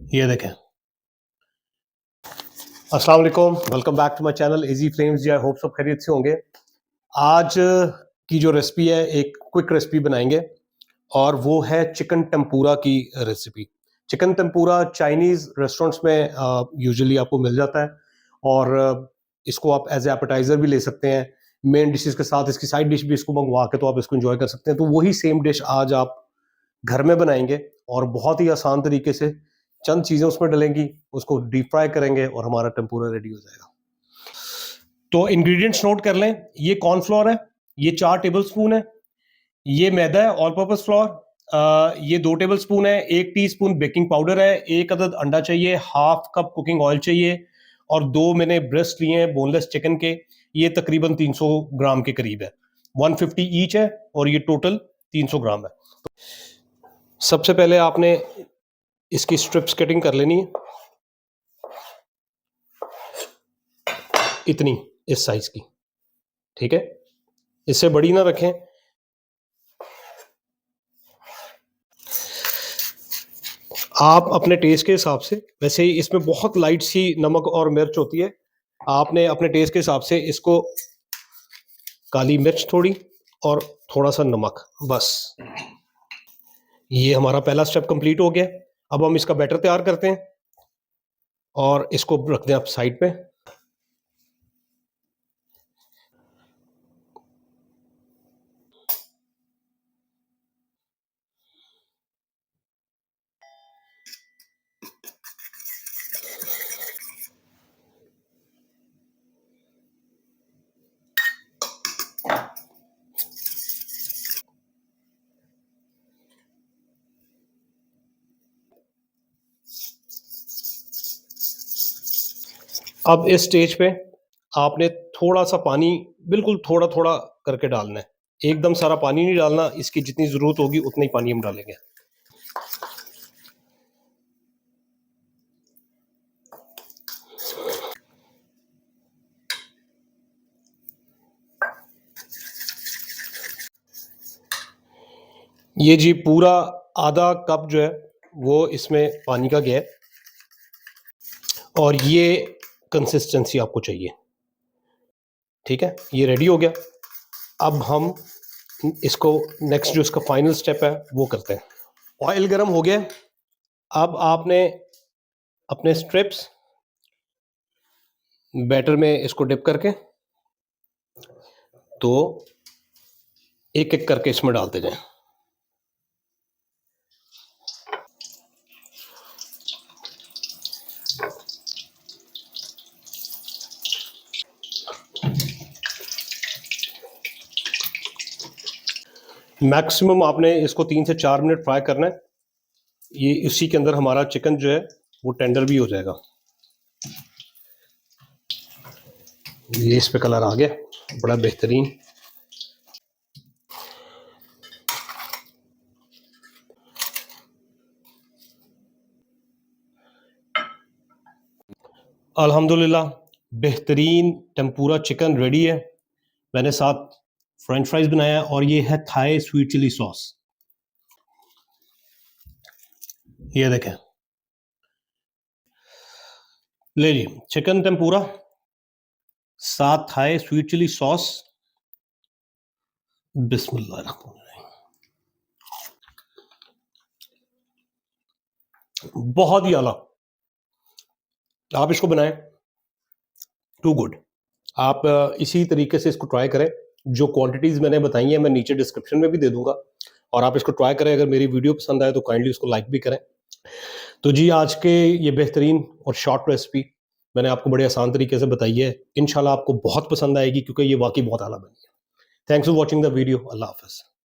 ये देखें। अस्सलाम वालेकुम, welcome back to my channel easy flames ji. I hope सब खैरियत से होंगे। आज की जो रेसिपी है एक क्विक रेसिपी बनाएंगे और वो है चिकन टेम्पुरा की recipe. Chicken tempura Chinese restaurants में यूजुअली आपको मिल जाता है और इसको आप एज ए एपेटाइज़र भी ले सकते हैं। मेन डिशेस के साथ इसकी साइड डिश भी इसको मंगवा के तो आप इसको एंजॉय कर सकते हैं। तो वही सेम डिश आज आप घर में बनाएंगे और बहुत ही आसान तरीके से चंद चीज़ें उसमें डलेंगी, उसको डीप फ्राई करेंगे और हमारा टेम्पुरा रेडी हो जाएगा। तो इंग्रेडिएंट्स नोट कर लें। ये कॉर्नफ्लोर है, ये 4 टेबल स्पून है। ये मैदा है, ऑल पर्पस फ्लोर। ये 2 टेबल स्पून है। 1 टीस्पून बेकिंग पाउडर है। 1 अदद अंडा चाहिए। हाफ कप कुकिंग ऑयल चाहिए और 2 मैंने ब्रेस्ट लिए हैं बोनलेस चिकन के। ये तकरीबन 300 ग्राम के करीब है। 150 ईच है और ये टोटल 300 ग्राम है। सबसे पहले आपने इसकी स्ट्रिप्स कटिंग कर लेनी है, इतनी, इस साइज की, ठीक है। इससे बड़ी ना रखें। आप अपने टेस्ट के हिसाब से, वैसे ही इसमें बहुत लाइट सी नमक और मिर्च होती है, आपने अपने टेस्ट के हिसाब से इसको, काली मिर्च थोड़ी और थोड़ा सा नमक, बस। ये हमारा पहला स्टेप कंप्लीट हो गया। अब हम इसका बैटर तैयार करते हैं और इसको रखते हैं आप साइड पे। अब इस स्टेज पे आपने थोड़ा सा पानी, बिल्कुल थोड़ा थोड़ा करके डालना है। एकदम सारा पानी नहीं डालना, इसकी जितनी ज़रूरत होगी उतना ही पानी हम डालेंगे। ये जी पूरा आधा कप जो है वो इसमें पानी का गया है और ये कंसिस्टेंसी आपको चाहिए, ठीक है। ये रेडी हो गया। अब हम इसको नेक्स्ट जो इसका फाइनल स्टेप है वो करते हैं। ऑयल गर्म हो गया। अब आपने अपने स्ट्रिप्स बैटर में इसको डिप करके तो एक एक करके इसमें डालते जाएं। मैक्सिमम आपने इसको 3 से 4 मिनट फ्राई करना है। ये इसी के अंदर हमारा चिकन जो है वो टेंडर भी हो जाएगा। ये इस पे कलर आ गया, बड़ा बेहतरीन। अल्हम्दुलिल्लाह बेहतरीन टेम्पुरा चिकन रेडी है। मैंने साथ फ्रेंच फ्राइज बनाया और ये है थाई स्वीट चिली सॉस। ये देखें, ले जी चिकन टेम्पुरा साथ थाई स्वीट चिली सॉस। बिस्मिल्लाह, बहुत ही आला। आप इसको बनाएं, टू गुड। आप इसी तरीके से इसको ट्राई करें। जो क्वांटिटीज़ मैंने बताई हैं मैं नीचे डिस्क्रिप्शन में भी दे दूंगा और आप इसको ट्राई करें। अगर मेरी वीडियो पसंद आए तो काइंडली उसको लाइक भी करें। तो जी आज के ये बेहतरीन और शॉर्ट रेसिपी मैंने आपको बड़े आसान तरीके से बताई है। इंशाल्लाह आपको बहुत पसंद आएगी क्योंकि ये वाकई बहुत आला बनी है। Thanks for watching the video. Allah हाफ़िज़।